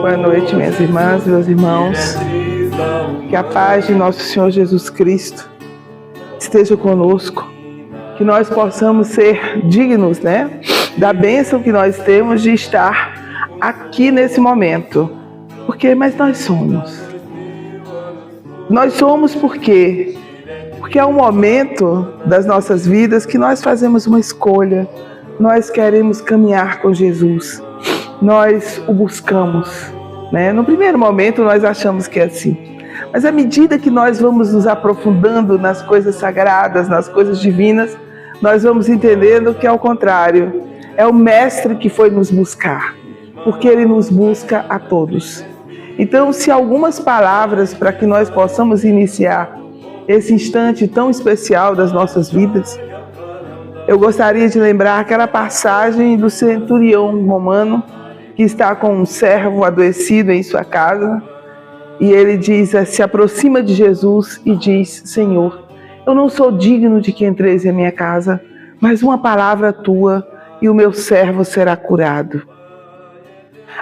Boa noite, minhas irmãs e meus irmãos. Que a paz de nosso Senhor Jesus Cristo esteja conosco. Que nós possamos ser dignos, da bênção que nós temos de estar aqui nesse momento. Mas nós somos. Nós somos por quê? Porque é um momento das nossas vidas que nós fazemos uma escolha. Nós queremos caminhar com Jesus. Nós o buscamos. No primeiro momento nós achamos que é assim. Mas à medida que nós vamos nos aprofundando nas coisas sagradas, nas coisas divinas, nós vamos entendendo que é o contrário. É o Mestre que foi nos buscar. Porque Ele nos busca a todos. Então, se algumas palavras para que nós possamos iniciar esse instante tão especial das nossas vidas, eu gostaria de lembrar aquela passagem do centurião romano que está com um servo adoecido em sua casa e ele se aproxima de Jesus e diz: Senhor, eu não sou digno de que entreis em minha casa, mas uma palavra tua e o meu servo será curado.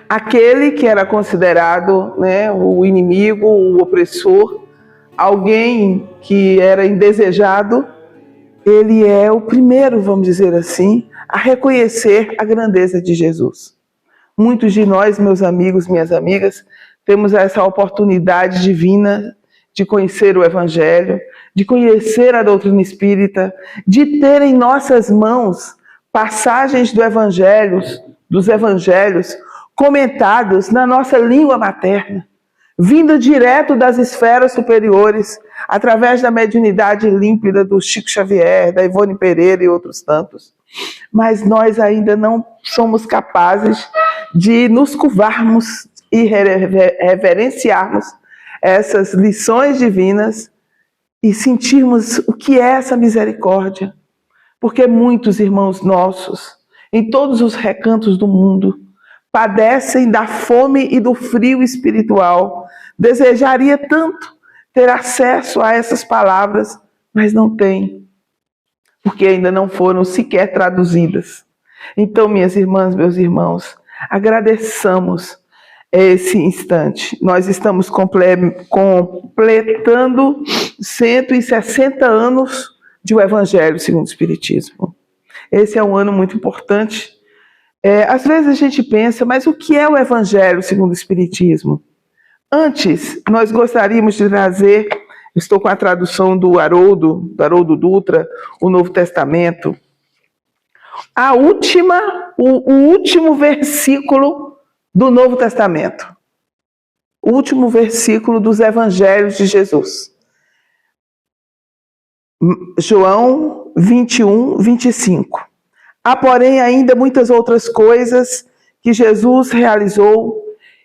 Aquele que era considerado o inimigo, o opressor, alguém que era indesejado, ele é o primeiro, vamos dizer assim, a reconhecer a grandeza de Jesus. Muitos de nós, meus amigos, minhas amigas, temos essa oportunidade divina de conhecer o Evangelho, de conhecer a doutrina espírita, de ter em nossas mãos passagens dos Evangelhos, comentados na nossa língua materna, vindo direto das esferas superiores, através da mediunidade límpida do Chico Xavier, da Ivone Pereira e outros tantos. Mas nós ainda não somos capazes de nos curvarmos e reverenciarmos essas lições divinas e sentirmos o que é essa misericórdia. Porque muitos irmãos nossos, em todos os recantos do mundo, padecem da fome e do frio espiritual. Desejaria tanto ter acesso a essas palavras, mas não tem, porque ainda não foram sequer traduzidas. Então, minhas irmãs, meus irmãos, agradeçamos esse instante. Nós estamos completando 160 anos de o Evangelho segundo o Espiritismo. Esse é um ano muito importante. Às vezes a gente pensa, mas o que é o Evangelho segundo o Espiritismo? Antes, nós gostaríamos de trazer, estou com a tradução do Haroldo Dutra, o Novo Testamento, o último versículo do Novo Testamento, o último versículo dos Evangelhos de Jesus. João 21, 25. Há, porém, ainda muitas outras coisas que Jesus realizou,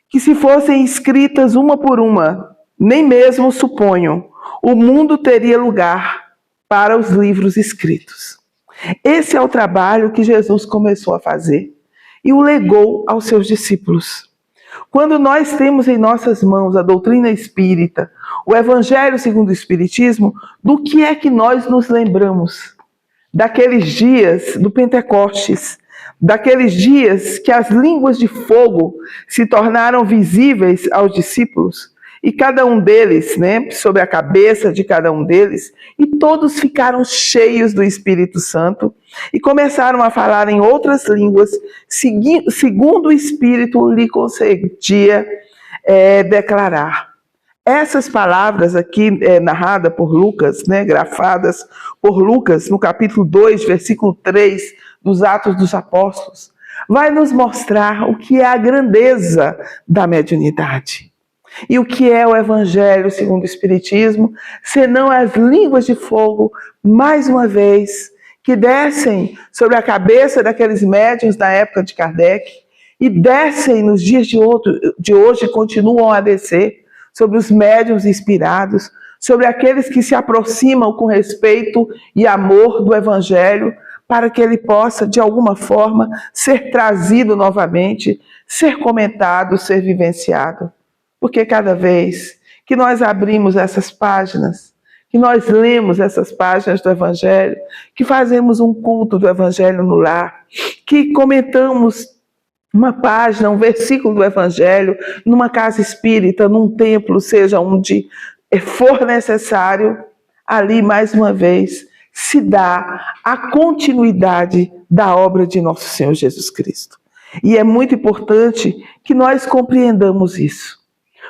que se fossem escritas uma por uma, nem mesmo suponho, o mundo teria lugar para os livros escritos. Esse é o trabalho que Jesus começou a fazer e o legou aos seus discípulos. Quando nós temos em nossas mãos a doutrina espírita, o Evangelho segundo o Espiritismo, do que é que nós nos lembramos? Daqueles dias do Pentecostes, daqueles dias que as línguas de fogo se tornaram visíveis aos discípulos, e cada um deles, sobre a cabeça de cada um deles, e todos ficaram cheios do Espírito Santo e começaram a falar em outras línguas, segundo o Espírito lhe concedia declarar. Essas palavras aqui narradas por Lucas, grafadas por Lucas no capítulo 2, versículo 3 dos Atos dos Apóstolos, vai nos mostrar o que é a grandeza da mediunidade. E o que é o Evangelho segundo o Espiritismo, senão as línguas de fogo, mais uma vez, que descem sobre a cabeça daqueles médiuns da época de Kardec e descem nos dias de hoje, continuam a descer sobre os médiuns inspirados, sobre aqueles que se aproximam com respeito e amor do Evangelho, para que ele possa, de alguma forma, ser trazido novamente, ser comentado, ser vivenciado. Porque cada vez que nós abrimos essas páginas, que nós lemos essas páginas do Evangelho, que fazemos um culto do Evangelho no lar, que comentamos uma página, um versículo do Evangelho, numa casa espírita, num templo, seja onde for necessário, ali mais uma vez se dá a continuidade da obra de nosso Senhor Jesus Cristo. E é muito importante que nós compreendamos isso.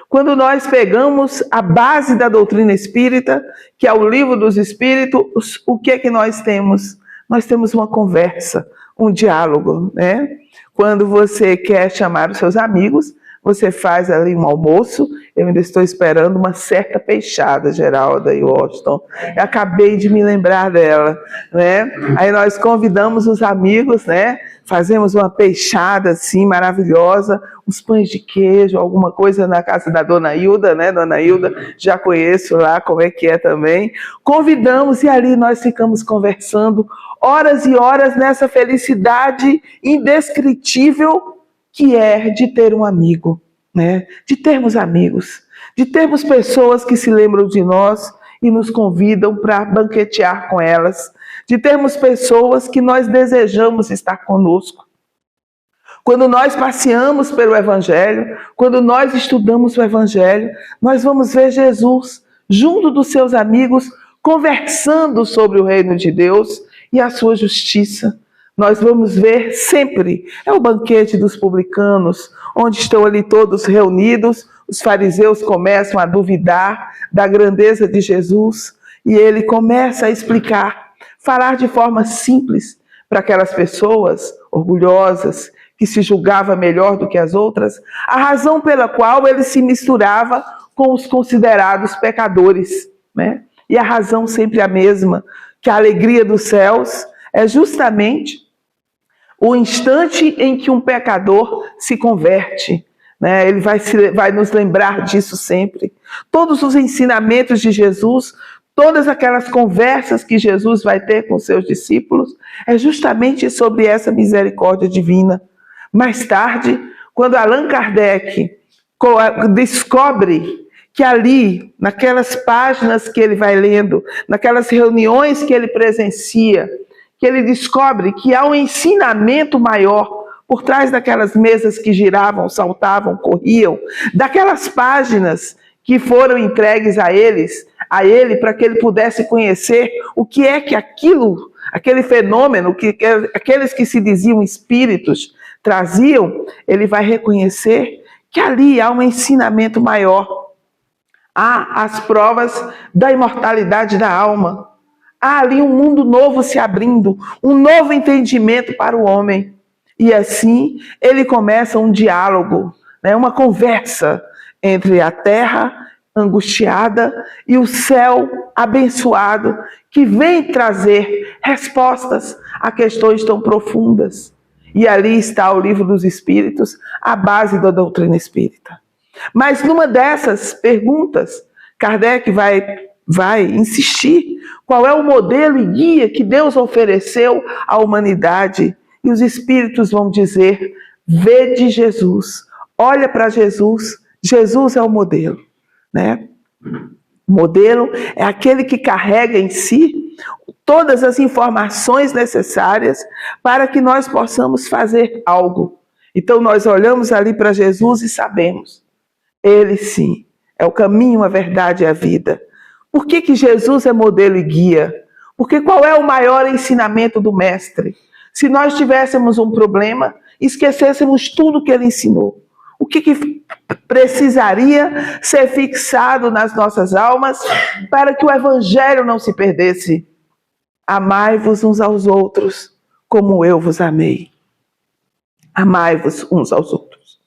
Quando nós pegamos a base da doutrina espírita, que é o Livro dos Espíritos, o que é que nós temos? Nós temos uma conversa, um diálogo, né? Quando você quer chamar os seus amigos, você faz ali um almoço. Eu ainda estou esperando uma certa peixada, Geralda e Washington. Eu acabei de me lembrar dela, né? Aí nós convidamos os amigos, né? Fazemos uma peixada assim maravilhosa, uns pães de queijo, alguma coisa na casa da Dona Hilda, né? Dona Hilda, já conheço lá como é que é também. Convidamos e ali nós ficamos conversando horas e horas nessa felicidade indescritível que é de ter um amigo, né? De termos amigos, de termos pessoas que se lembram de nós e nos convidam para banquetear com elas, de termos pessoas que nós desejamos estar conosco. Quando nós passeamos pelo Evangelho, quando nós estudamos o Evangelho, nós vamos ver Jesus junto dos seus amigos, conversando sobre o reino de Deus e a sua justiça. Nós vamos ver sempre, é o banquete dos publicanos, onde estão ali todos reunidos, os fariseus começam a duvidar da grandeza de Jesus, e ele começa a explicar, falar de forma simples para aquelas pessoas orgulhosas, que se julgava melhor do que as outras, a razão pela qual ele se misturava com os considerados pecadores, né? E a razão sempre a mesma, que a alegria dos céus é justamente o instante em que um pecador se converte, né? Ele vai nos lembrar disso sempre. Todos os ensinamentos de Jesus, todas aquelas conversas que Jesus vai ter com seus discípulos, é justamente sobre essa misericórdia divina. Mais tarde, quando Allan Kardec descobre que ali, naquelas páginas que ele vai lendo, naquelas reuniões que ele presencia, que ele descobre que há um ensinamento maior por trás daquelas mesas que giravam, saltavam, corriam, daquelas páginas que foram entregues a ele para que ele pudesse conhecer o que é que aquele fenômeno, que aqueles que se diziam espíritos traziam, ele vai reconhecer que ali há um ensinamento maior. Há as provas da imortalidade da alma. Há ali um mundo novo se abrindo, um novo entendimento para o homem. E assim ele começa um diálogo, né, uma conversa entre a terra angustiada e o céu abençoado, que vem trazer respostas a questões tão profundas. E ali está o Livro dos Espíritos, a base da doutrina espírita. Mas numa dessas perguntas, Kardec vai insistir qual é o modelo e guia que Deus ofereceu à humanidade. E os Espíritos vão dizer: vede Jesus, olha para Jesus, Jesus é o modelo, né? O modelo é aquele que carrega em si todas as informações necessárias para que nós possamos fazer algo. Então nós olhamos ali para Jesus e sabemos, ele sim, é o caminho, a verdade e a vida. Por que Jesus é modelo e guia? Porque qual é o maior ensinamento do Mestre? Se nós tivéssemos um problema, esquecêssemos tudo que ele ensinou, o que precisaria ser fixado nas nossas almas para que o Evangelho não se perdesse? Amai-vos uns aos outros, como eu vos amei. Amai-vos uns aos outros.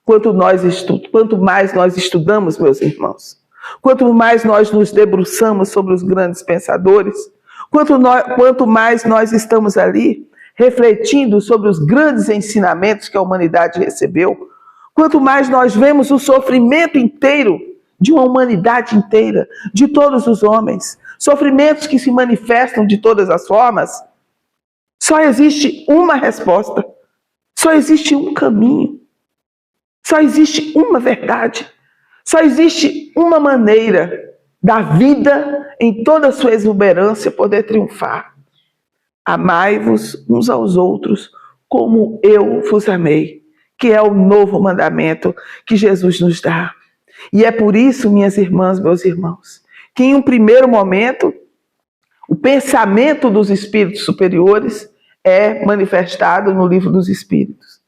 Quanto mais nós estudamos, meus irmãos, quanto mais nós nos debruçamos sobre os grandes pensadores, quanto mais nós estamos ali refletindo sobre os grandes ensinamentos que a humanidade recebeu, quanto mais nós vemos o sofrimento inteiro de uma humanidade inteira, de todos os homens, sofrimentos que se manifestam de todas as formas, só existe uma resposta, só existe um caminho, só existe uma verdade, só existe uma maneira da vida em toda a sua exuberância poder triunfar. Amai-vos uns aos outros como eu vos amei. que é o novo mandamento que Jesus nos dá. E é por isso, minhas irmãs, meus irmãos, que em um primeiro momento, o pensamento dos espíritos superiores é manifestado no Livro dos Espíritos.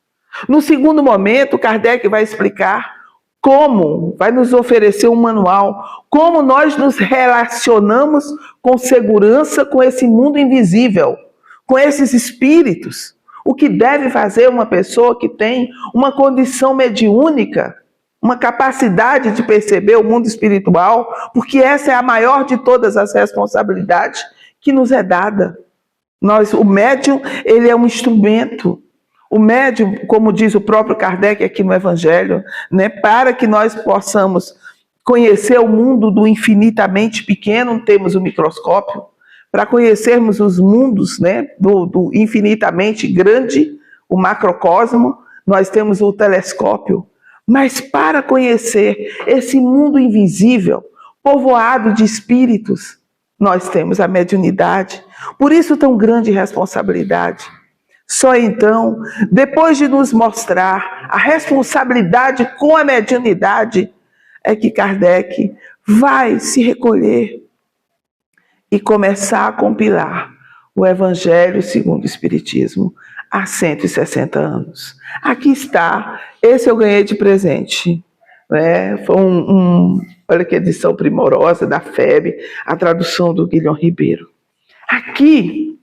No segundo momento, Kardec vai explicar como, vai nos oferecer um manual, como nós nos relacionamos com segurança com esse mundo invisível, com esses espíritos. O que deve fazer uma pessoa que tem uma condição mediúnica, uma capacidade de perceber o mundo espiritual, porque essa é a maior de todas as responsabilidades que nos é dada. O médium, ele é um instrumento. O médium, como diz o próprio Kardec aqui no Evangelho, né, para que nós possamos conhecer o mundo do infinitamente pequeno, temos o microscópio. Para conhecermos os mundos, né, do infinitamente grande, o macrocosmo, nós temos o telescópio. Mas para conhecer esse mundo invisível, povoado de espíritos, nós temos a mediunidade. Por isso, tão grande responsabilidade. Só então, depois de nos mostrar a responsabilidade com a mediunidade, é que Kardec vai se recolher e começar a compilar o Evangelho segundo o Espiritismo há 160 anos. Aqui está, esse eu ganhei de presente. Foi olha que edição primorosa da FEB, a tradução do Guilherme Ribeiro. Aqui,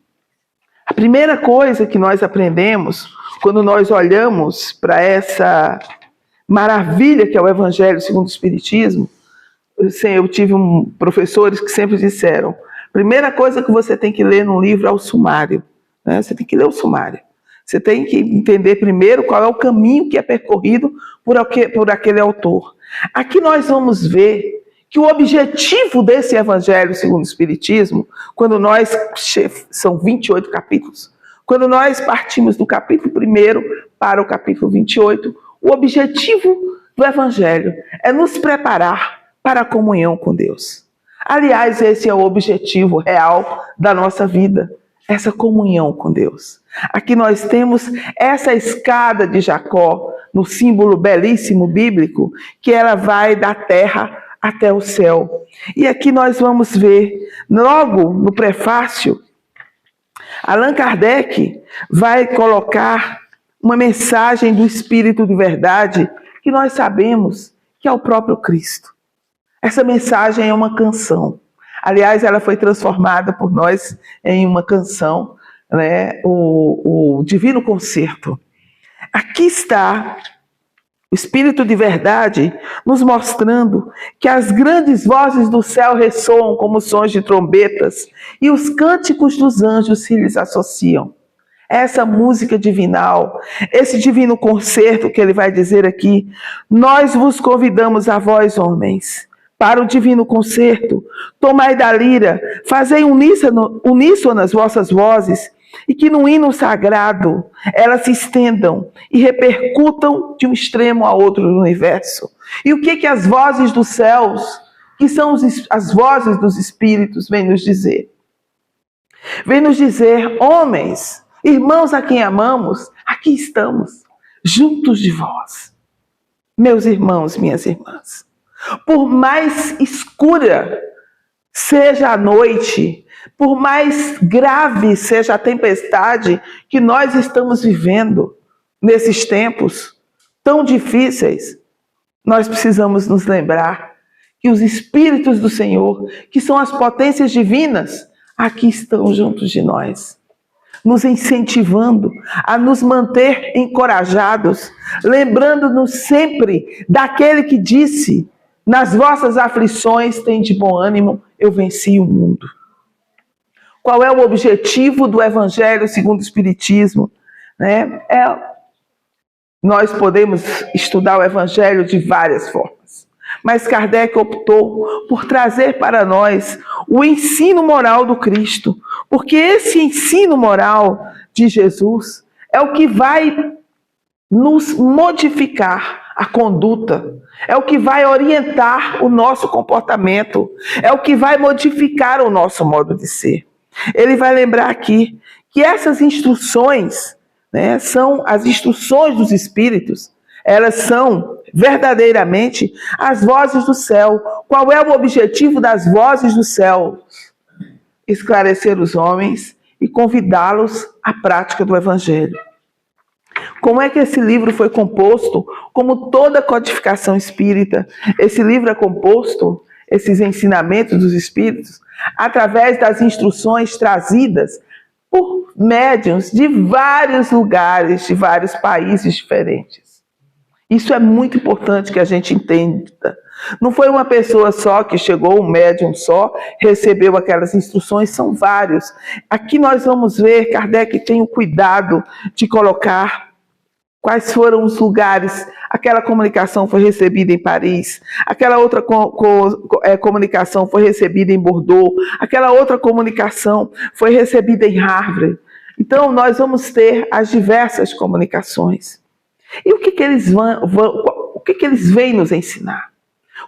a primeira coisa que nós aprendemos quando nós olhamos para essa maravilha que é o Evangelho segundo o Espiritismo, eu tive professores que sempre disseram: primeira coisa que você tem que ler num livro é o sumário. Né? Você tem que ler o sumário. Você tem que entender primeiro qual é o caminho que é percorrido por aquele autor. Aqui nós vamos ver que o objetivo desse Evangelho segundo o Espiritismo, são 28 capítulos, quando nós partimos do capítulo 1 para o capítulo 28, o objetivo do Evangelho é nos preparar para a comunhão com Deus. Aliás, esse é o objetivo real da nossa vida, essa comunhão com Deus. Aqui nós temos essa escada de Jacó, no símbolo belíssimo bíblico, que ela vai da terra até o céu. E aqui nós vamos ver, logo no prefácio, Allan Kardec vai colocar uma mensagem do Espírito de Verdade, que nós sabemos que é o próprio Cristo. Essa mensagem é uma canção. Aliás, ela foi transformada por nós em uma canção, né? O Divino Concerto. Aqui está o Espírito de Verdade nos mostrando que as grandes vozes do céu ressoam como sons de trombetas e os cânticos dos anjos se lhes associam. Essa música divinal, esse divino concerto que ele vai dizer aqui: nós vos convidamos a vós, homens, para o divino concerto, tomai da lira, fazei uníssonas vossas vozes, e que no hino sagrado elas se estendam e repercutam de um extremo a outro do universo. E o que as vozes dos céus, que são as vozes dos espíritos, vêm nos dizer? Vêm nos dizer: homens, irmãos a quem amamos, aqui estamos, juntos de vós. Meus irmãos, minhas irmãs, por mais escura seja a noite, por mais grave seja a tempestade que nós estamos vivendo nesses tempos tão difíceis, nós precisamos nos lembrar que os Espíritos do Senhor, que são as potências divinas, aqui estão juntos de nós, nos incentivando a nos manter encorajados, lembrando-nos sempre daquele que disse: nas vossas aflições tende bom ânimo, eu venci o mundo. Qual é o objetivo do Evangelho segundo o Espiritismo? Nós podemos estudar o Evangelho de várias formas, mas Kardec optou por trazer para nós o ensino moral do Cristo, porque esse ensino moral de Jesus é o que vai nos modificar a conduta, é o que vai orientar o nosso comportamento, é o que vai modificar o nosso modo de ser. Ele vai lembrar aqui que essas instruções, né? São as instruções dos Espíritos. Elas são verdadeiramente as vozes do céu. Qual é o objetivo das vozes do céu? Esclarecer os homens e convidá-los à prática do Evangelho. Como é que esse livro foi composto? Como toda codificação espírita, esse livro é composto, esses ensinamentos dos Espíritos, através das instruções trazidas por médiuns de vários lugares, de vários países diferentes. Isso é muito importante que a gente entenda. Não foi uma pessoa só que chegou, um médium só, recebeu aquelas instruções, são vários. Aqui nós vamos ver, Kardec tem o cuidado de colocar quais foram os lugares. Aquela comunicação foi recebida em Paris, aquela outra comunicação foi recebida em Bordeaux, aquela outra comunicação foi recebida em Harvard. Então nós vamos ter as diversas comunicações. E o que eles vêm nos ensinar?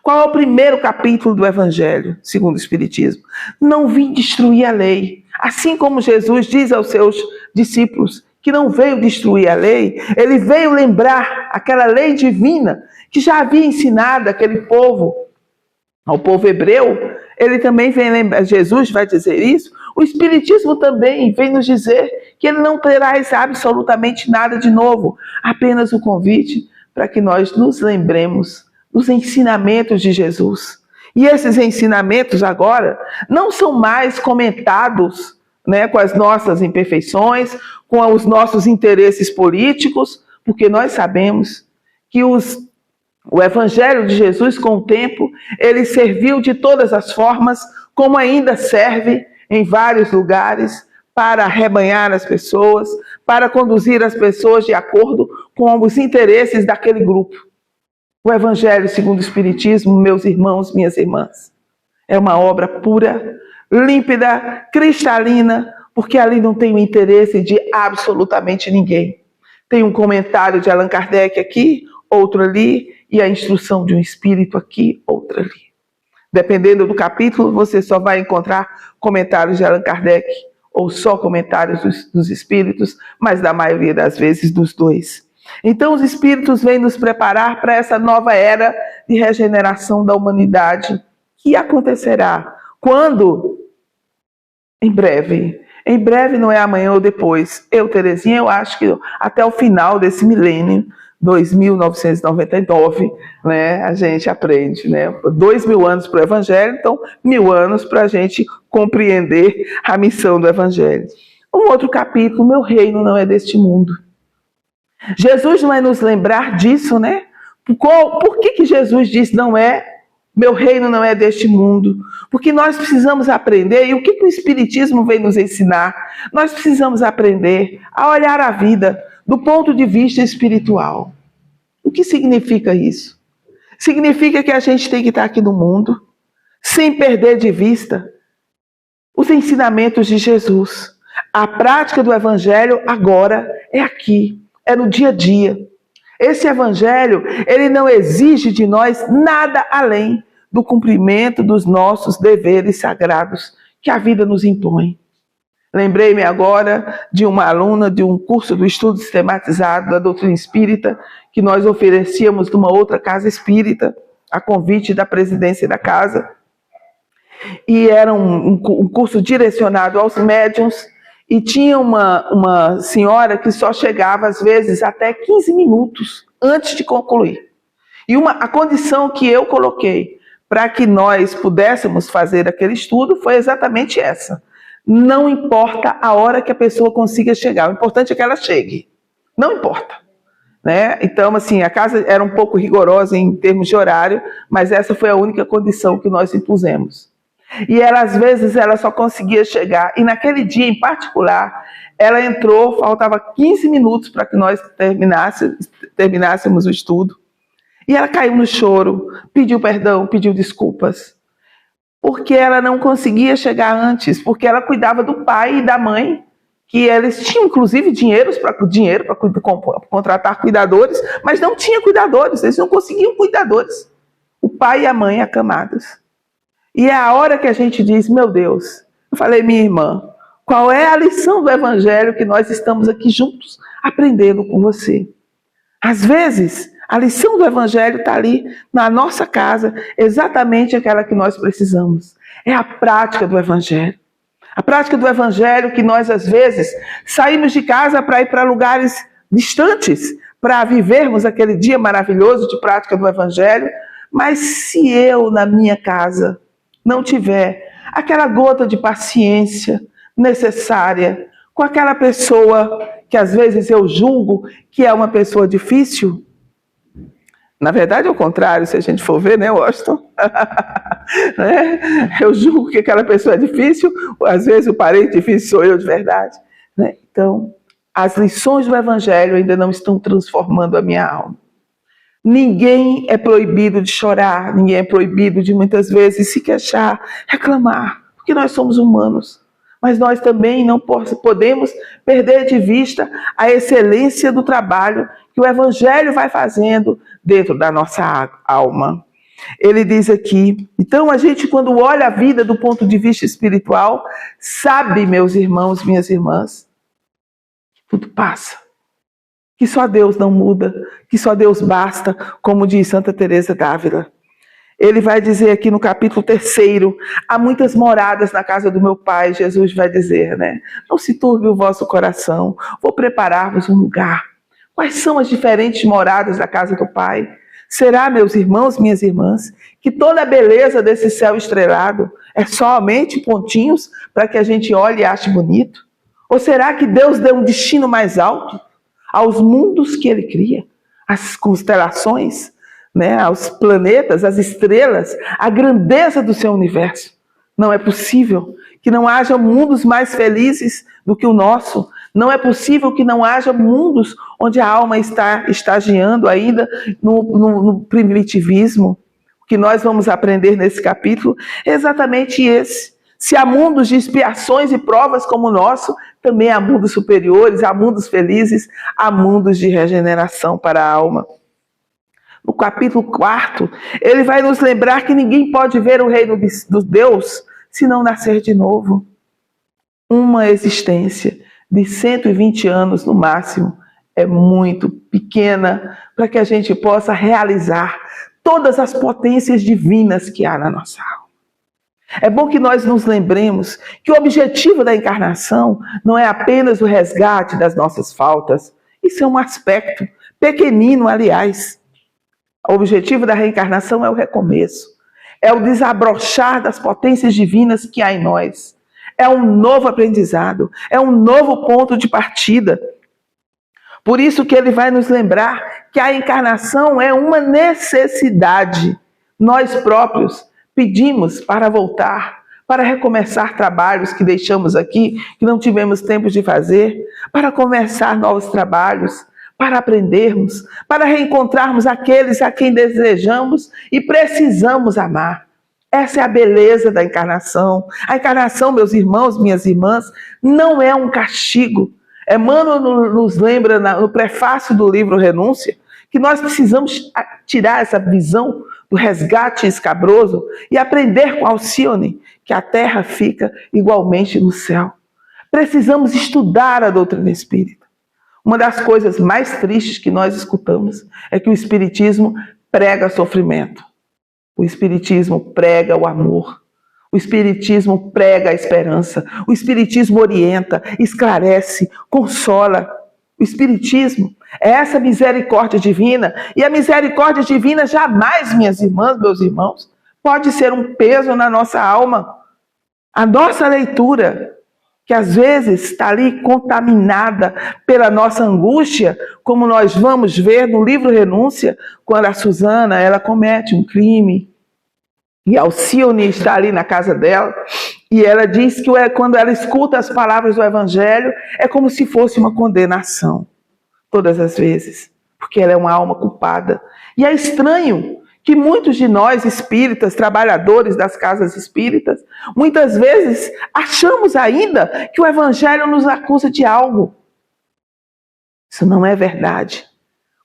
Qual é o primeiro capítulo do Evangelho, segundo o Espiritismo? Não vim destruir a lei. Assim como Jesus diz aos seus discípulos que não veio destruir a lei, ele veio lembrar aquela lei divina que já havia ensinado aquele povo, ao povo hebreu. Ele também vem lembrar, Jesus vai dizer isso. O Espiritismo também vem nos dizer que ele não traz absolutamente nada de novo, apenas o convite para que nós nos lembremos dos ensinamentos de Jesus. E esses ensinamentos agora não são mais comentados, né, com as nossas imperfeições, com os nossos interesses políticos, porque nós sabemos que o Evangelho de Jesus, com o tempo, ele serviu de todas as formas, como ainda serve em vários lugares, para arrebanhar as pessoas, para conduzir as pessoas de acordo com os interesses daquele grupo. O Evangelho segundo o Espiritismo, meus irmãos, minhas irmãs, é uma obra pura, límpida, cristalina, porque ali não tem o interesse de absolutamente ninguém. Tem um comentário de Allan Kardec aqui, outro ali, e a instrução de um espírito aqui, outra ali. Dependendo do capítulo, você só vai encontrar comentários de Allan Kardec, ou só comentários dos espíritos, mas na maioria das vezes dos dois. Então os espíritos vêm nos preparar para essa nova era de regeneração da humanidade, que acontecerá quando? Em breve. Em breve não é amanhã ou depois. Terezinha, eu acho que até o final desse milênio, 2999, né, a gente aprende, né? 2000 anos para o Evangelho, então 1000 anos para a gente compreender a missão do Evangelho. Um outro capítulo, meu reino não é deste mundo. Jesus vai nos lembrar disso, né? Por que Jesus diz meu reino não é deste mundo? Porque nós precisamos aprender, e o que o Espiritismo vem nos ensinar? Nós precisamos aprender a olhar a vida do ponto de vista espiritual. O que significa isso? Significa que a gente tem que estar aqui no mundo, sem perder de vista os ensinamentos de Jesus. A prática do Evangelho agora é aqui, é no dia a dia. Esse Evangelho, ele não exige de nós nada além do cumprimento dos nossos deveres sagrados que a vida nos impõe. Lembrei-me agora de uma aluna de um curso do estudo sistematizado da doutrina espírita que nós oferecíamos numa outra casa espírita, a convite da presidência da casa. E era um curso direcionado aos médiuns, e tinha uma senhora que só chegava às vezes até 15 minutos antes de concluir. E a condição que eu coloquei para que nós pudéssemos fazer aquele estudo foi exatamente essa. Não importa a hora que a pessoa consiga chegar, o importante é que ela chegue. Não importa. Né? Então, assim, a casa era um pouco rigorosa em termos de horário, mas essa foi a única condição que nós impusemos. E ela, às vezes, ela só conseguia chegar. E naquele dia, em particular, ela entrou, faltava 15 minutos para que nós terminássemos o estudo. E ela caiu no choro, pediu perdão, pediu desculpas. Porque ela não conseguia chegar antes, porque ela cuidava do pai e da mãe, que eles tinham, inclusive, dinheiro para contratar cuidadores, mas não tinha cuidadores, eles não conseguiam cuidadores. O pai e a mãe acamados. E é a hora que a gente diz, meu Deus, eu falei, minha irmã, Qual é a lição do Evangelho que nós estamos aqui juntos aprendendo com você? Às vezes, a lição do Evangelho está ali na nossa casa, exatamente aquela que nós precisamos. É a prática do Evangelho. A prática do Evangelho que nós, às vezes, saímos de casa para ir para lugares distantes, para vivermos aquele dia maravilhoso de prática do Evangelho, mas se eu, na minha casa, não tiver aquela gota de paciência necessária com aquela pessoa que às vezes eu julgo que é uma pessoa difícil, na verdade é o contrário, se a gente for ver, né, Washington? Né? Eu julgo que aquela pessoa é difícil, às vezes o parente difícil sou eu de verdade. Né? Então, as lições do Evangelho ainda não estão transformando a minha alma. Ninguém é proibido de chorar, ninguém é proibido de muitas vezes se queixar, reclamar, porque nós somos humanos. Mas nós também não podemos perder de vista a excelência do trabalho que o Evangelho vai fazendo dentro da nossa alma. Ele diz aqui, então a gente quando olha a vida do ponto de vista espiritual, sabe, meus irmãos, minhas irmãs, que tudo passa. Que só Deus não muda, que só Deus basta, como diz Santa Teresa d'Ávila. Ele vai dizer aqui no capítulo 3, há muitas moradas na casa do meu Pai, Jesus vai dizer, né? Não se turbe o vosso coração, vou preparar-vos um lugar. Quais são as diferentes moradas da casa do Pai? Será, meus irmãos, minhas irmãs, que toda a beleza desse céu estrelado é somente pontinhos para que a gente olhe e ache bonito? Ou será que Deus deu um destino mais alto aos mundos que Ele cria, às constelações, né, aos planetas, às estrelas, a grandeza do seu universo? Não é possível que não haja mundos mais felizes do que o nosso. Não é possível que não haja mundos onde a alma está estagiando ainda no primitivismo. O que nós vamos aprender nesse capítulo é exatamente esse. Se há mundos de expiações e provas como o nosso, também há mundos superiores, há mundos felizes, há mundos de regeneração para a alma. No capítulo 4, ele vai nos lembrar que ninguém pode ver o reino de Deus se não nascer de novo. Uma existência de 120 anos no máximo é muito pequena para que a gente possa realizar todas as potências divinas que há na nossa alma. É bom que nós nos lembremos que o objetivo da encarnação não é apenas o resgate das nossas faltas. Isso é um aspecto pequenino, aliás. O objetivo da reencarnação é o recomeço. É o desabrochar das potências divinas que há em nós. É um novo aprendizado. É um novo ponto de partida. Por isso que ele vai nos lembrar que a encarnação é uma necessidade. Nós próprios pedimos para voltar, para recomeçar trabalhos que deixamos aqui, que não tivemos tempo de fazer, para começar novos trabalhos, para aprendermos, para reencontrarmos aqueles a quem desejamos e precisamos amar. Essa é a beleza da encarnação. A encarnação, meus irmãos, minhas irmãs, não é um castigo. Emmanuel nos lembra no prefácio do livro Renúncia que nós precisamos tirar essa visão do resgate escabroso e aprender com Alcione que a terra fica igualmente no céu. Precisamos estudar a doutrina espírita. Uma das coisas mais tristes que nós escutamos é que o Espiritismo prega sofrimento. O Espiritismo prega o amor. O Espiritismo prega a esperança. O Espiritismo orienta, esclarece, consola. O Espiritismo é essa misericórdia divina. E a misericórdia divina jamais, minhas irmãs, meus irmãos, pode ser um peso na nossa alma. A nossa leitura, que às vezes está ali contaminada pela nossa angústia, como nós vamos ver no livro Renúncia, quando a Susana ela comete um crime, e Alcione está ali na casa dela, e ela diz que quando ela escuta as palavras do Evangelho, é como se fosse uma condenação, todas as vezes, porque ela é uma alma culpada. E é estranho que muitos de nós espíritas, trabalhadores das casas espíritas, muitas vezes achamos ainda que o Evangelho nos acusa de algo. Isso não é verdade.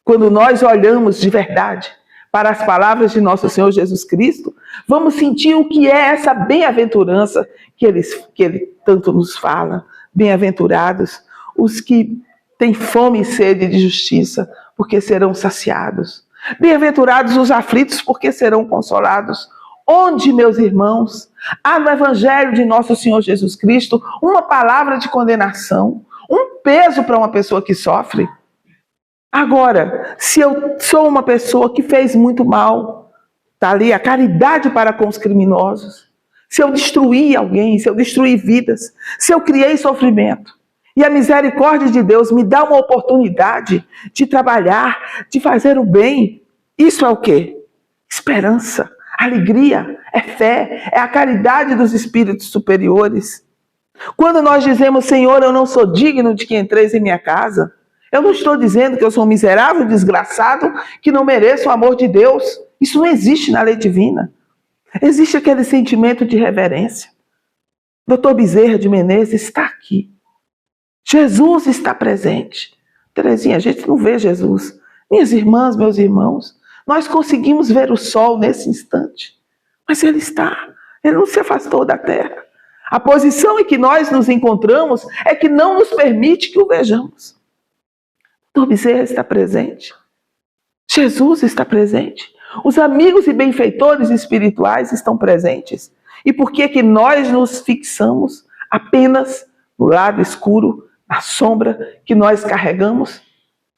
Quando nós olhamos de verdade para as palavras de nosso Senhor Jesus Cristo, vamos sentir o que é essa bem-aventurança que ele tanto nos fala. Bem-aventurados os que têm fome e sede de justiça, porque serão saciados. Bem-aventurados os aflitos, porque serão consolados. Onde, meus irmãos, há no Evangelho de nosso Senhor Jesus Cristo uma palavra de condenação, um peso para uma pessoa que sofre? Agora, se eu sou uma pessoa que fez muito mal, está ali a caridade para com os criminosos, se eu destruí alguém, se eu destruí vidas, se eu criei sofrimento, e a misericórdia de Deus me dá uma oportunidade de trabalhar, de fazer o bem, isso é o quê? Esperança, alegria, é fé, é a caridade dos espíritos superiores. Quando nós dizemos, Senhor, eu não sou digno de que entreis em minha casa, eu não estou dizendo que eu sou um miserável, desgraçado, que não mereço o amor de Deus. Isso não existe na lei divina. Existe aquele sentimento de reverência. Dr. Bezerra de Menezes está aqui. Jesus está presente. Terezinha, a gente não vê Jesus. Minhas irmãs, meus irmãos, nós conseguimos ver o sol nesse instante. Mas ele está. Ele não se afastou da terra. A posição em que nós nos encontramos é que não nos permite que o vejamos. Dr. Bezerra está presente. Jesus está presente. Os amigos e benfeitores espirituais estão presentes. E por que que nós nos fixamos apenas no lado escuro, na sombra que nós carregamos?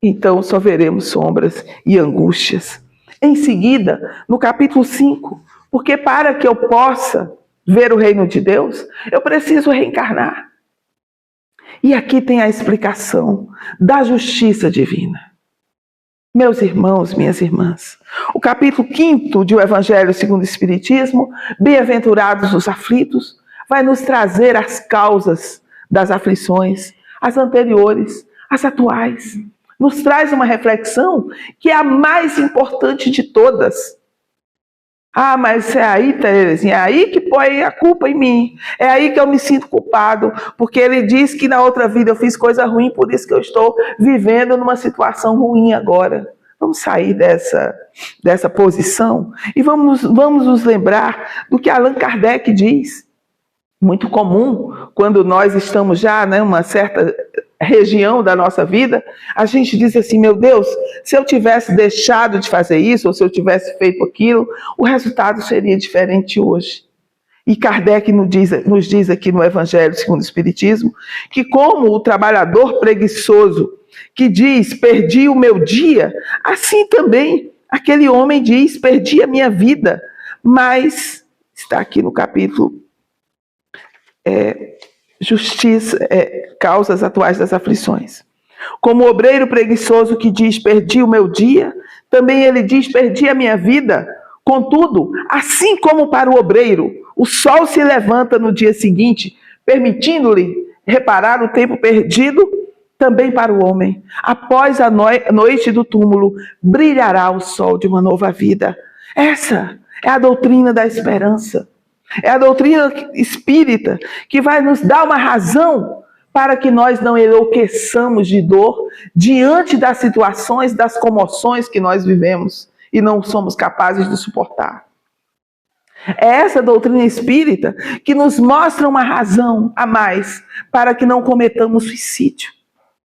Então só veremos sombras e angústias. Em seguida, no capítulo 5, porque para que eu possa ver o reino de Deus, eu preciso reencarnar. E aqui tem a explicação da justiça divina. Meus irmãos, minhas irmãs, o capítulo 5 do Evangelho segundo o Espiritismo, Bem-aventurados os aflitos, vai nos trazer as causas das aflições, as anteriores, as atuais. Nos traz uma reflexão que é a mais importante de todas. Ah, mas é aí, Terezinha, é aí que põe a culpa em mim. É aí que eu me sinto culpado, porque ele diz que na outra vida eu fiz coisa ruim, por isso que eu estou vivendo numa situação ruim agora. Vamos sair dessa posição e vamos nos lembrar do que Allan Kardec diz. Muito comum, quando nós estamos já numa certa região da nossa vida, a gente diz assim, meu Deus, se eu tivesse deixado de fazer isso, ou se eu tivesse feito aquilo, o resultado seria diferente hoje. E Kardec nos diz aqui no Evangelho segundo o Espiritismo, que como o trabalhador preguiçoso que diz, perdi o meu dia, assim também aquele homem diz, perdi a minha vida. Mas, está aqui no capítulo Justiça, causas atuais das aflições. Como o obreiro preguiçoso que diz, perdi o meu dia, também ele diz, perdi a minha vida. Contudo, assim como para o obreiro, o sol se levanta no dia seguinte, permitindo-lhe reparar o tempo perdido, também para o homem, após a noite do túmulo, brilhará o sol de uma nova vida. Essa é a doutrina da esperança. É a doutrina espírita que vai nos dar uma razão para que nós não enlouqueçamos de dor diante das situações, das comoções que nós vivemos e não somos capazes de suportar. É essa doutrina espírita que nos mostra uma razão a mais para que não cometamos suicídio.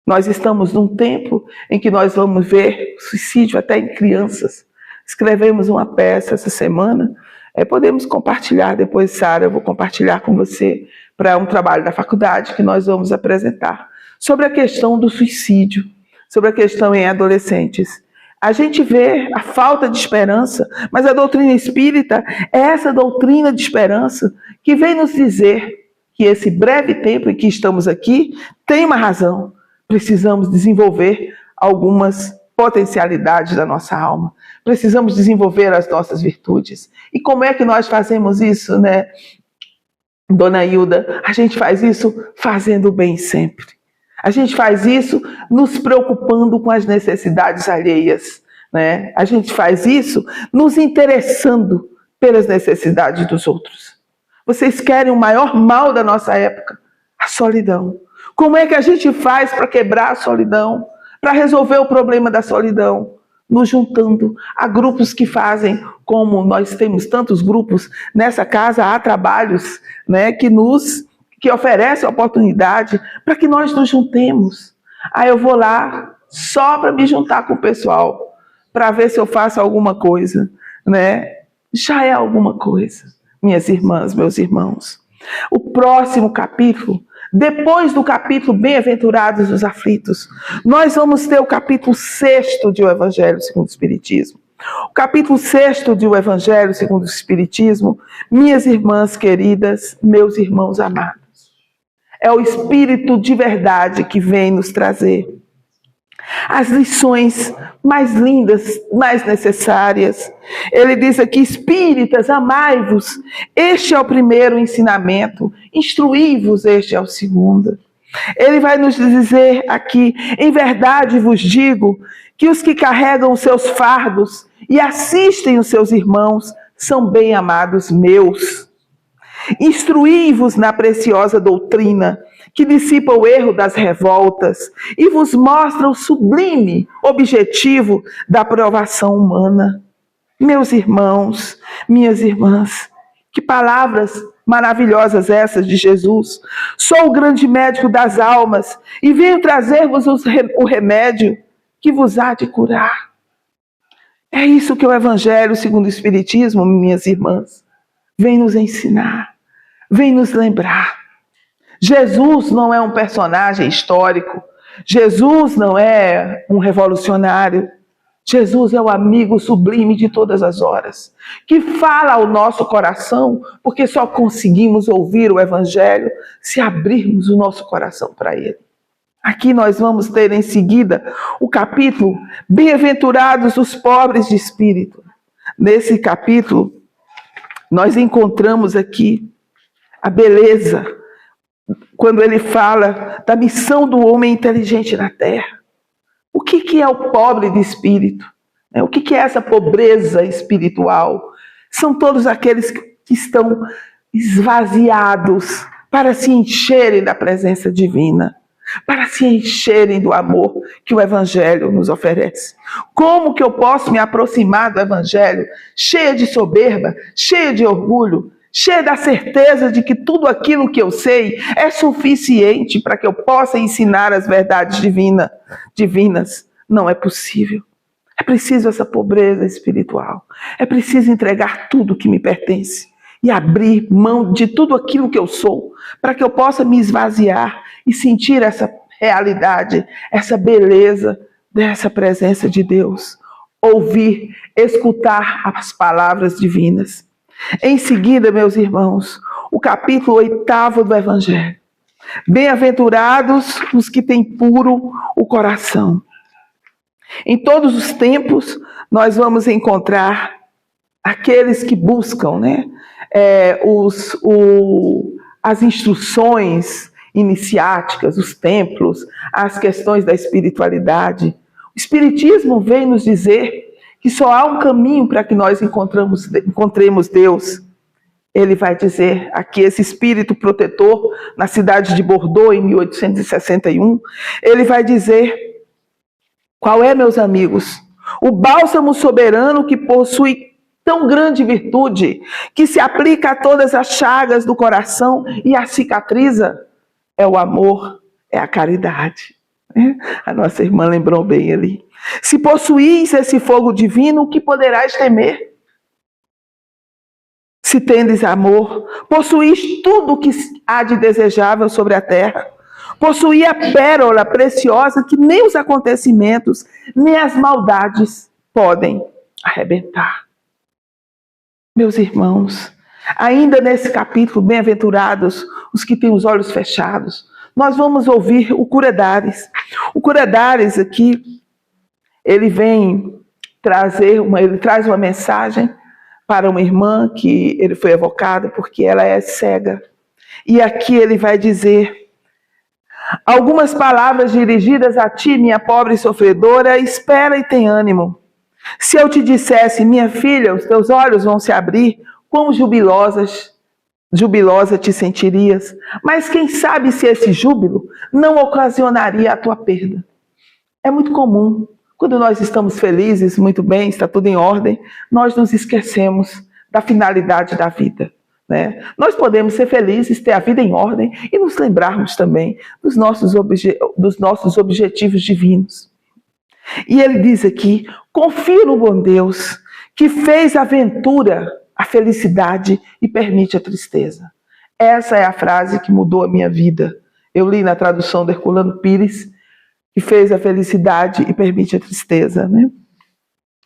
Nós estamos num tempo em que nós vamos ver suicídio até em crianças. Escrevemos uma peça essa semana. Podemos compartilhar depois, Sara, eu vou compartilhar com você para um trabalho da faculdade que nós vamos apresentar sobre a questão do suicídio, sobre a questão em adolescentes. A gente vê a falta de esperança, mas a doutrina espírita é essa doutrina de esperança que vem nos dizer que esse breve tempo em que estamos aqui tem uma razão. Precisamos desenvolver algumas potencialidades da nossa alma. Precisamos desenvolver as nossas virtudes. E como é que nós fazemos isso, né, Dona Hilda? A gente faz isso fazendo o bem sempre. A gente faz isso nos preocupando com as necessidades alheias, né? A gente faz isso nos interessando pelas necessidades dos outros. Vocês querem o maior mal da nossa época? A solidão. Como é que a gente faz para quebrar a solidão? Para resolver o problema da solidão? Nos juntando a grupos que fazem, como nós temos tantos grupos nessa casa, há trabalhos, né, que que oferece a oportunidade para que nós nos juntemos. Aí eu vou lá só para me juntar com o pessoal, para ver se eu faço alguma coisa, né? Já é alguma coisa, minhas irmãs, meus irmãos. O próximo capítulo, depois do capítulo Bem-aventurados os aflitos, nós vamos ter o capítulo 6 de O Evangelho segundo o Espiritismo. O capítulo 6 de O Evangelho segundo o Espiritismo, minhas irmãs queridas, meus irmãos amados, é o Espírito de verdade que vem nos trazer as lições mais lindas, mais necessárias. Ele diz aqui: espíritas, amai-vos, este é o primeiro ensinamento, instruí-vos, este é o segundo. Ele vai nos dizer aqui: em verdade vos digo que os que carregam os seus fardos e assistem os seus irmãos são bem amados meus. Instruí-vos na preciosa doutrina que dissipa o erro das revoltas e vos mostra o sublime objetivo da aprovação humana. Meus irmãos, minhas irmãs, que palavras maravilhosas essas de Jesus. Sou o grande médico das almas e venho trazer-vos o remédio que vos há de curar. É isso que o Evangelho segundo o Espiritismo, minhas irmãs, vem nos ensinar, vem nos lembrar. Jesus não é um personagem histórico, Jesus não é um revolucionário, Jesus é o amigo sublime de todas as horas, que fala ao nosso coração, porque só conseguimos ouvir o Evangelho se abrirmos o nosso coração para Ele. Aqui nós vamos ter em seguida o capítulo Bem-aventurados os pobres de espírito. Nesse capítulo, nós encontramos aqui a beleza, quando ele fala da missão do homem inteligente na Terra. O que é o pobre de espírito? O que é essa pobreza espiritual? São todos aqueles que estão esvaziados para se encherem da presença divina, para se encherem do amor que o Evangelho nos oferece. Como que eu posso me aproximar do Evangelho cheia de soberba, cheia de orgulho, cheia da certeza de que tudo aquilo que eu sei é suficiente para que eu possa ensinar as verdades divinas? Não é possível. É preciso essa pobreza espiritual. É preciso entregar tudo que me pertence e abrir mão de tudo aquilo que eu sou, para que eu possa me esvaziar e sentir essa realidade, essa beleza dessa presença de Deus. Ouvir, escutar as palavras divinas. Em seguida, meus irmãos, o capítulo 8 do Evangelho. Bem-aventurados os que têm puro o coração. Em todos os tempos, nós vamos encontrar aqueles que buscam, as instruções iniciáticas, os templos, as questões da espiritualidade. O Espiritismo vem nos dizer que só há um caminho para que nós encontremos Deus. Ele vai dizer aqui, esse espírito protetor, na cidade de Bordeaux, em 1861, ele vai dizer: qual é, meus amigos? O bálsamo soberano que possui tão grande virtude, que se aplica a todas as chagas do coração e a cicatriza, é o amor, é a caridade. A nossa irmã lembrou bem ali. Se possuís esse fogo divino, o que poderás temer? Se tendes amor, possuís tudo o que há de desejável sobre a terra. Possuí a pérola preciosa que nem os acontecimentos, nem as maldades podem arrebentar. Meus irmãos, ainda nesse capítulo, bem-aventurados os que têm os olhos fechados, nós vamos ouvir o Cura-Dares. O Cura-Dares aqui, ele traz uma mensagem para uma irmã que ele foi evocada porque ela é cega. E aqui ele vai dizer: algumas palavras dirigidas a ti, minha pobre sofredora, espera e tem ânimo. Se eu te dissesse: minha filha, os teus olhos vão se abrir, quão jubilosa te sentirias. Mas quem sabe se esse júbilo não ocasionaria a tua perda. É muito comum, quando nós estamos felizes, muito bem, está tudo em ordem, nós nos esquecemos da finalidade da vida. né? Nós podemos ser felizes, ter a vida em ordem e nos lembrarmos também dos nossos objetivos divinos. E ele diz aqui: confia no bom Deus, que fez a ventura, a felicidade e permite a tristeza. Essa é a frase que mudou a minha vida. Eu li na tradução de Herculano Pires, que fez a felicidade e permite a tristeza, né?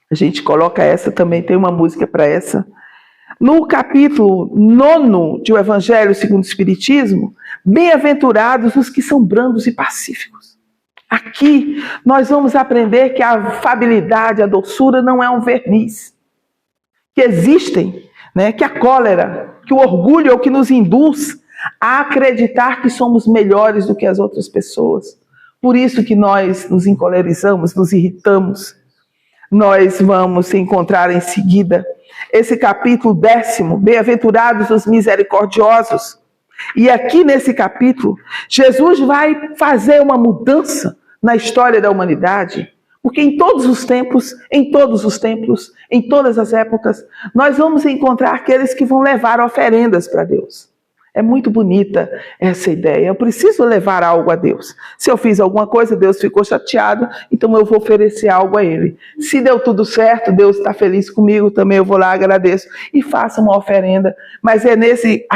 A gente coloca essa também, tem uma música para essa. No capítulo 9 de O Evangelho segundo o Espiritismo, bem-aventurados os que são brandos e pacíficos. Aqui nós vamos aprender que a afabilidade, a doçura não é um verniz. Que existem, né, que a cólera, que o orgulho é o que nos induz a acreditar que somos melhores do que as outras pessoas. Por isso que nós nos encolerizamos, nos irritamos. Nós vamos encontrar em seguida esse capítulo 10, bem-aventurados os misericordiosos. E aqui nesse capítulo, Jesus vai fazer uma mudança na história da humanidade, porque em todos os tempos, em todas as épocas, nós vamos encontrar aqueles que vão levar oferendas para Deus. É muito bonita essa ideia. Eu preciso levar algo a Deus. Se eu fiz alguma coisa, Deus ficou chateado, então eu vou oferecer algo a Ele. Se deu tudo certo, Deus está feliz comigo, também eu vou lá, agradeço e faço uma oferenda. Mas é nesse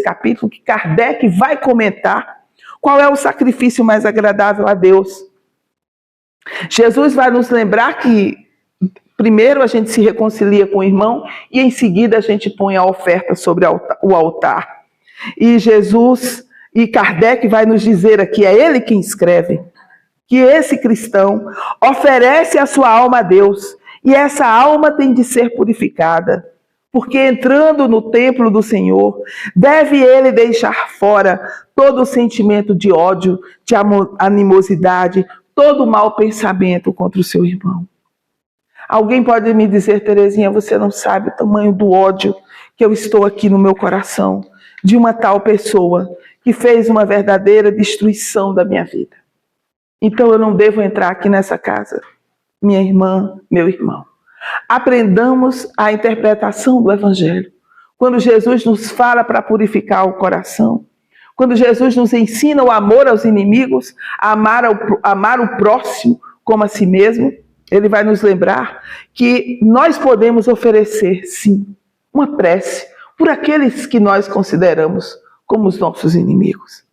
capítulo que Kardec vai comentar qual é o sacrifício mais agradável a Deus. Jesus vai nos lembrar que primeiro a gente se reconcilia com o irmão e em seguida a gente põe a oferta sobre o altar. E Jesus e Kardec vai nos dizer aqui, é ele quem escreve, que esse cristão oferece a sua alma a Deus e essa alma tem de ser purificada, porque entrando no templo do Senhor, deve ele deixar fora todo o sentimento de ódio, de animosidade, todo o mau pensamento contra o seu irmão. Alguém pode me dizer, Terezinha, você não sabe o tamanho do ódio que eu estou aqui no meu coração de uma tal pessoa que fez uma verdadeira destruição da minha vida. Então eu não devo entrar aqui nessa casa. Minha irmã, meu irmão. Aprendamos a interpretação do Evangelho. Quando Jesus nos fala para purificar o coração, quando Jesus nos ensina o amor aos inimigos, a amar o próximo como a si mesmo, ele vai nos lembrar que nós podemos oferecer, sim, uma prece por aqueles que nós consideramos como os nossos inimigos.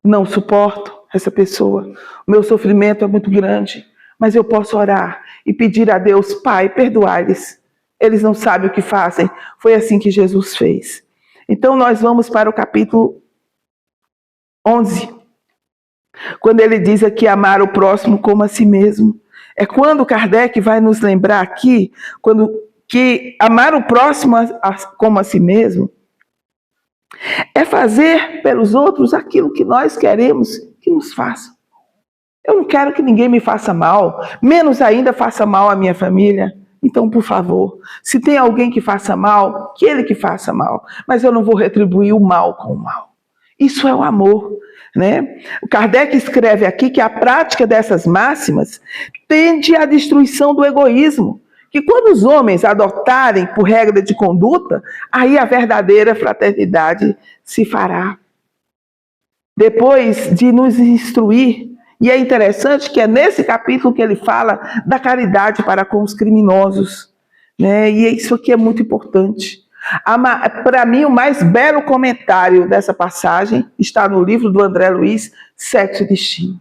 Não suporto essa pessoa, o meu sofrimento é muito grande, mas eu posso orar e pedir a Deus, Pai, perdoai-lhes. Eles não sabem o que fazem. Foi assim que Jesus fez. Então nós vamos para o capítulo 11, quando ele diz aqui amar o próximo como a si mesmo. É quando Kardec vai nos lembrar aqui, que amar o próximo como a si mesmo é fazer pelos outros aquilo que nós queremos que nos façam. Eu não quero que ninguém me faça mal, menos ainda faça mal à minha família. Então, por favor, se tem alguém que faça mal, que ele que faça mal, mas eu não vou retribuir o mal com o mal. Isso é o amor, né? O Kardec escreve aqui que a prática dessas máximas tende à destruição do egoísmo, que quando os homens adotarem por regra de conduta, aí a verdadeira fraternidade se fará. Depois de nos instruir, e é interessante que é nesse capítulo que ele fala da caridade para com os criminosos, né? E isso aqui é muito importante. Para mim, o mais belo comentário dessa passagem está no livro do André Luiz, Sexo e Destino.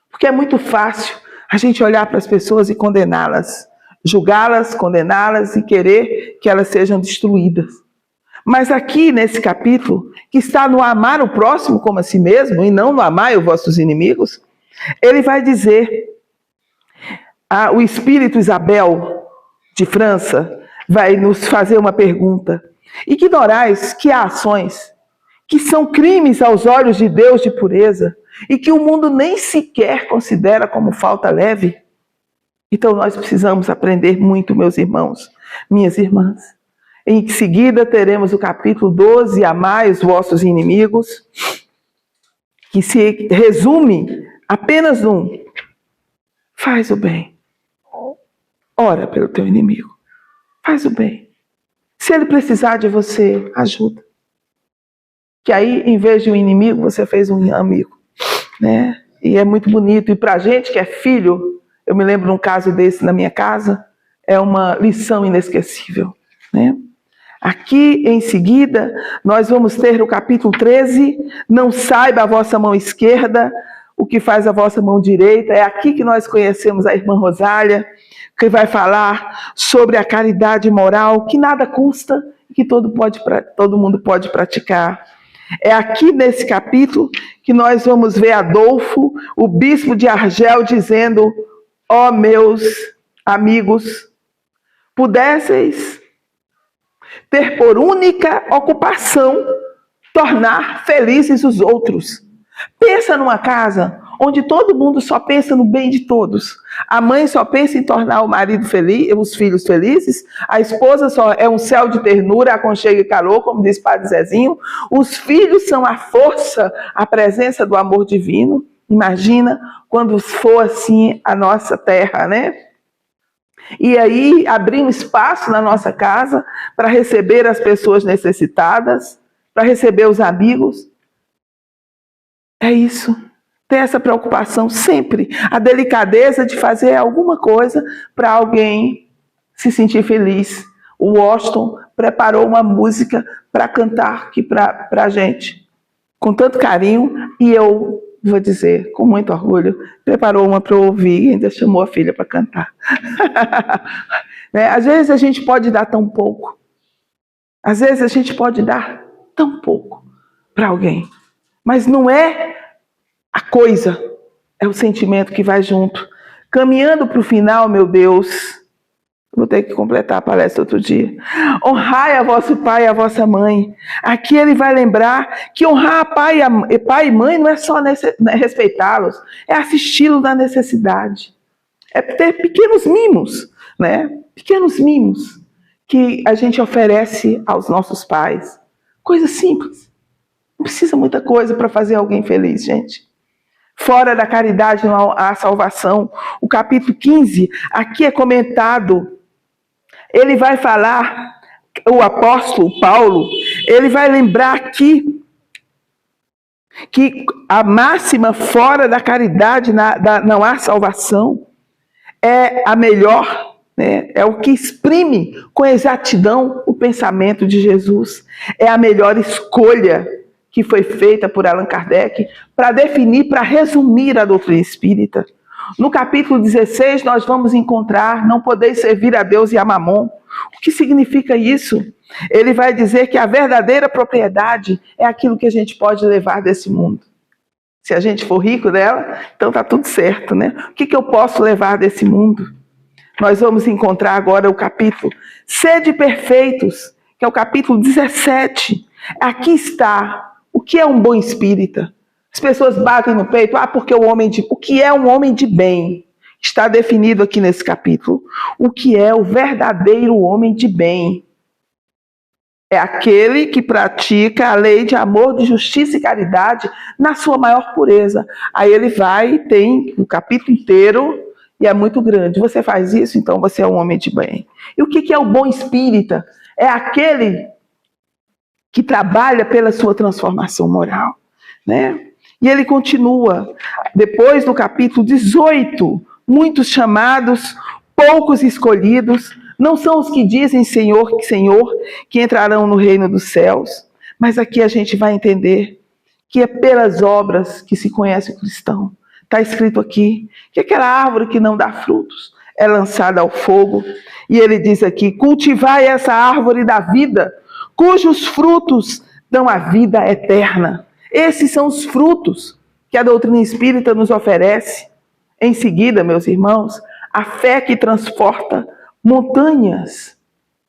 Porque é muito fácil a gente olhar para as pessoas e condená-las, julgá-las, condená-las e querer que elas sejam destruídas. Mas aqui nesse capítulo, que está no amar o próximo como a si mesmo, e não no amar os vossos inimigos, ele vai dizer, o espírito Isabel de França vai nos fazer uma pergunta. Ignorais que há ações que são crimes aos olhos de Deus de pureza e que o mundo nem sequer considera como falta leve? Então nós precisamos aprender muito, meus irmãos, minhas irmãs. Em seguida teremos o capítulo 12, amai os vossos inimigos, que se resume apenas num: faz o bem, ora pelo teu inimigo, faz o bem. Se ele precisar de você, ajuda. Que aí, em vez de um inimigo, você fez um amigo, né? E é muito bonito. E para a gente que é filho, eu me lembro de um caso desse na minha casa, é uma lição inesquecível, né? Aqui em seguida, nós vamos ter o capítulo 13, não saiba a vossa mão esquerda o que faz a vossa mão direita. É aqui que nós conhecemos a irmã Rosália, que vai falar sobre a caridade moral, que nada custa, que todo mundo pode praticar. É aqui nesse capítulo que nós vamos ver Adolfo, o bispo de Argel, dizendo: ó meus amigos, pudesseis ter por única ocupação tornar felizes os outros. Pensa numa casa onde todo mundo só pensa no bem de todos. A mãe só pensa em tornar o marido feliz, os filhos felizes. A esposa só é um céu de ternura, aconchego e calor, como diz Padre Zezinho. Os filhos são a força, a presença do amor divino. Imagina quando for assim a nossa terra, né? E aí abrir um espaço na nossa casa para receber as pessoas necessitadas, para receber os amigos. É isso. Ter essa preocupação sempre. A delicadeza de fazer alguma coisa para alguém se sentir feliz. O Washington preparou uma música para cantar aqui para a gente, com tanto carinho, e eu vou dizer, com muito orgulho, preparou uma para eu ouvir e ainda chamou a filha para cantar. Né? Às vezes a gente pode dar tão pouco. Às vezes a gente pode dar tão pouco para alguém. Mas não é a coisa, é o sentimento que vai junto. Caminhando para o final, meu Deus, vou ter que completar a palestra outro dia. Honrai a vosso pai e a vossa mãe. Aqui ele vai lembrar que honrar pai e mãe não é só respeitá-los, é assisti-los na necessidade. É ter pequenos mimos, né? Pequenos mimos que a gente oferece aos nossos pais. Coisa simples. Não precisa muita coisa para fazer alguém feliz, gente. Fora da caridade não há salvação. O capítulo 15, aqui é comentado. Ele vai falar, o apóstolo Paulo, ele vai lembrar aqui que a máxima fora da caridade não há salvação. É a melhor, né? É o que exprime com exatidão o pensamento de Jesus. É a melhor escolha que foi feita por Allan Kardec para definir, para resumir a doutrina espírita. No capítulo 16, nós vamos encontrar: não podeis servir a Deus e a Mamon. O que significa isso? Ele vai dizer que a verdadeira propriedade é aquilo que a gente pode levar desse mundo. Se a gente for rico dela, então está tudo certo, né? O que eu posso levar desse mundo? Nós vamos encontrar agora o capítulo Sede Perfeitos, que é o capítulo 17. Aqui está o que é um bom espírita. As pessoas batem no peito, porque o que é um homem de bem? Está definido aqui nesse capítulo. O que é o verdadeiro homem de bem? É aquele que pratica a lei de amor, de justiça e caridade na sua maior pureza. Aí ele tem um capítulo inteiro e é muito grande. Você faz isso, então você é um homem de bem. E o que é o bom espírita? É aquele que trabalha pela sua transformação moral, né? E ele continua, depois do capítulo 18, muitos chamados, poucos escolhidos, não são os que dizem Senhor, Senhor, que entrarão no reino dos céus. Mas aqui a gente vai entender que é pelas obras que se conhece o cristão. Está escrito aqui que aquela árvore que não dá frutos é lançada ao fogo. E ele diz aqui: cultivai essa árvore da vida, cujos frutos dão a vida eterna. Esses são os frutos que a doutrina espírita nos oferece. Em seguida, meus irmãos, a fé que transporta montanhas.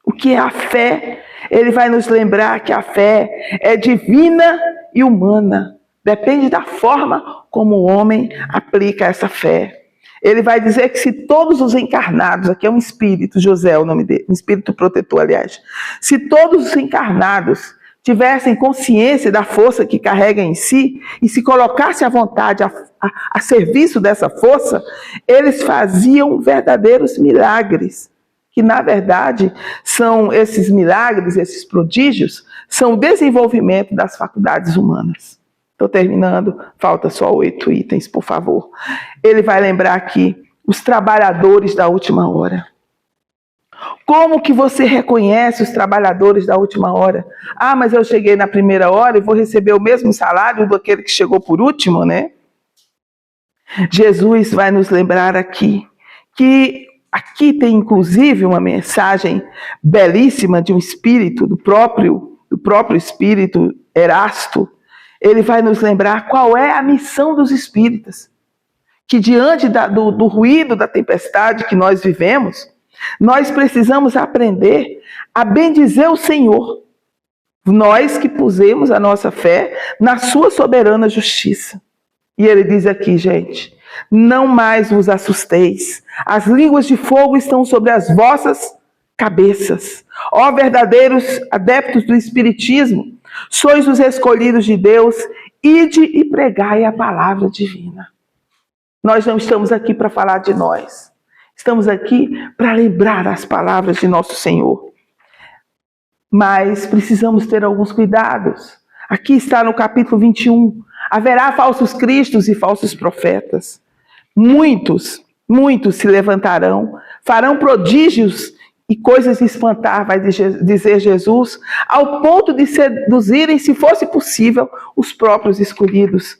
O que é a fé? Ele vai nos lembrar que a fé é divina e humana. Depende da forma como o homem aplica essa fé. Ele vai dizer que se todos os encarnados, aqui é um espírito, José é o nome dele, um espírito protetor, aliás. Se todos os encarnados tivessem consciência da força que carrega em si e se colocasse à vontade a serviço dessa força, eles faziam verdadeiros milagres que na verdade são esses milagres, esses prodígios, são o desenvolvimento das faculdades humanas. Estou terminando, falta só 8 itens, por favor. Ele vai lembrar aqui os trabalhadores da última hora. Como que você reconhece os trabalhadores da última hora? Ah, mas eu cheguei na primeira hora e vou receber o mesmo salário do aquele que chegou por último, né? Jesus vai nos lembrar aqui, que aqui tem inclusive uma mensagem belíssima de um espírito, do próprio espírito Erasto. Ele vai nos lembrar qual é a missão dos espíritas. Que diante do ruído da tempestade que nós vivemos, nós precisamos aprender a bendizer o Senhor. Nós que pusemos a nossa fé na sua soberana justiça. E ele diz aqui, gente, não mais vos assusteis. As línguas de fogo estão sobre as vossas cabeças. Ó verdadeiros adeptos do Espiritismo, sois os escolhidos de Deus, ide e pregai a palavra divina. Nós não estamos aqui para falar de nós. Estamos aqui para lembrar as palavras de nosso Senhor. Mas precisamos ter alguns cuidados. Aqui está no capítulo 21. Haverá falsos cristos e falsos profetas. Muitos se levantarão, farão prodígios e coisas de espantar, vai dizer Jesus, ao ponto de seduzirem, se fosse possível, os próprios escolhidos.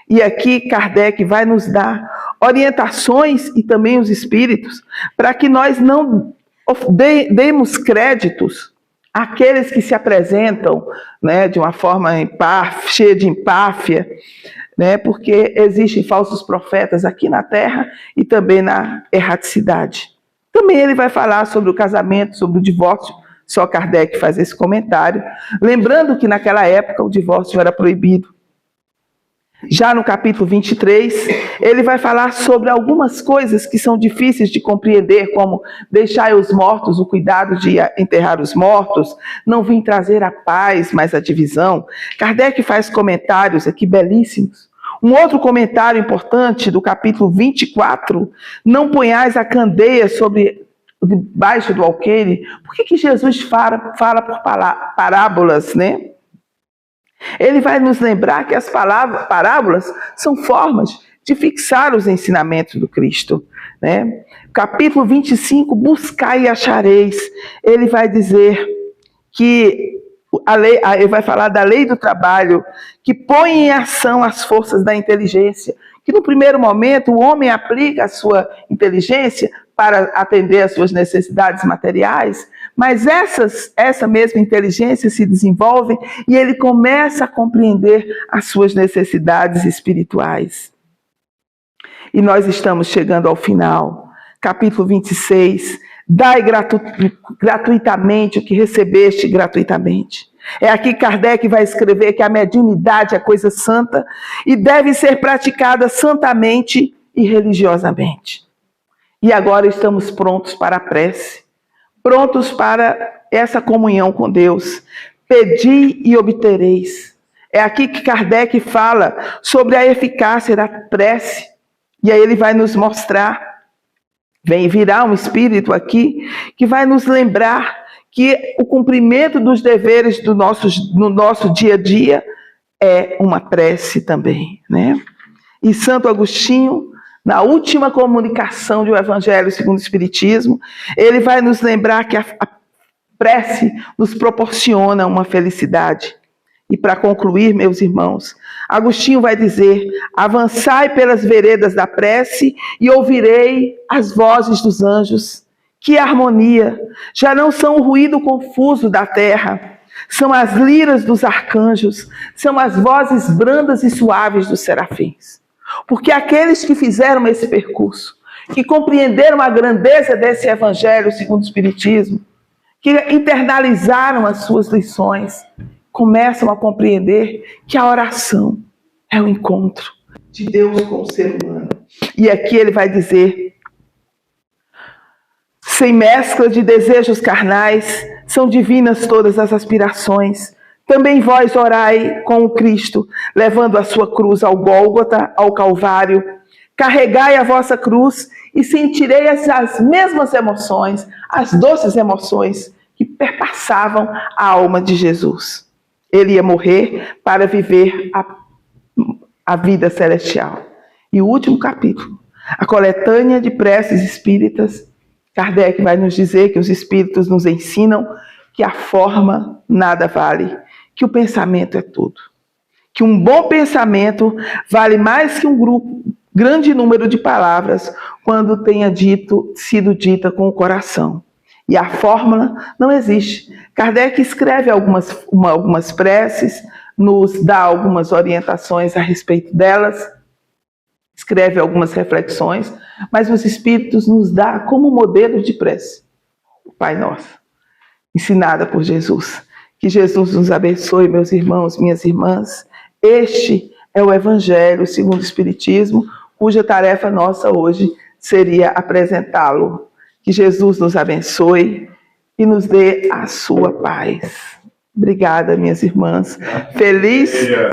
E aqui Kardec vai nos dar orientações, e também os espíritos, para que nós não demos créditos àqueles que se apresentam, né, de uma forma cheia de empáfia, né, porque existem falsos profetas aqui na Terra e também na erraticidade. Também ele vai falar sobre o casamento, sobre o divórcio, só Kardec faz esse comentário, lembrando que naquela época o divórcio era proibido. Já no capítulo 23, ele vai falar sobre algumas coisas que são difíceis de compreender, como deixai os mortos, o cuidado de enterrar os mortos, não vim trazer a paz, mas a divisão. Kardec faz comentários aqui belíssimos. Um outro importante do capítulo 24, não ponhais a candeia debaixo do alqueire. Por que Jesus fala por parábolas, né? Ele vai nos lembrar que as parábolas são formas de fixar os ensinamentos do Cristo, né? Capítulo 25, buscai e achareis. Ele vai dizer que ele vai falar da lei do trabalho, que põe em ação as forças da inteligência, que no primeiro momento o homem aplica a sua inteligência para atender às suas necessidades materiais, mas essa mesma inteligência se desenvolve e ele começa a compreender as suas necessidades espirituais. E nós estamos chegando ao final. Capítulo 26. Dai gratuitamente o que recebeste gratuitamente. É aqui que Kardec vai escrever que a mediunidade é coisa santa e deve ser praticada santamente e religiosamente. E agora estamos prontos para a prece, prontos para essa comunhão com Deus. Pedi e obtereis. É aqui que Kardec fala sobre a eficácia da prece. E aí ele vai nos mostrar, virá um espírito aqui, que vai nos lembrar que o cumprimento dos deveres no nosso dia a dia é uma prece também, né? E Santo Agostinho, na última comunicação do Evangelho segundo o Espiritismo, ele vai nos lembrar que a prece nos proporciona uma felicidade. E para concluir, meus irmãos, Agostinho vai dizer: avançai pelas veredas da prece e ouvirei as vozes dos anjos. Que harmonia! Já não são o ruído confuso da terra, são as liras dos arcanjos, são as vozes brandas e suaves dos serafins. Porque aqueles que fizeram esse percurso, que compreenderam a grandeza desse Evangelho segundo o Espiritismo, que internalizaram as suas lições, começam a compreender que a oração é o encontro de Deus com o ser humano. E aqui ele vai dizer: sem mescla de desejos carnais, são divinas todas as aspirações. Também vós orai com o Cristo, levando a sua cruz ao Gólgota, ao Calvário. Carregai a vossa cruz e sentirei as mesmas emoções, as doces emoções que perpassavam a alma de Jesus. Ele ia morrer para viver a vida celestial. E o último capítulo, a coletânea de preces espíritas, Kardec vai nos dizer que os espíritos nos ensinam que a forma nada vale, que o pensamento é tudo. Que um bom pensamento vale mais que um grande número de palavras quando tenha sido dita com o coração. E a fórmula não existe. Kardec escreve algumas preces, nos dá algumas orientações a respeito delas, escreve algumas reflexões, mas os Espíritos nos dá como modelo de prece o Pai Nosso, ensinada por Jesus. Que Jesus nos abençoe, meus irmãos, minhas irmãs. Este é o Evangelho segundo o Espiritismo, cuja tarefa nossa hoje seria apresentá-lo. Que Jesus nos abençoe e nos dê a sua paz. Obrigada, minhas irmãs. Feliz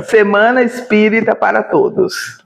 Semana Espírita para todos.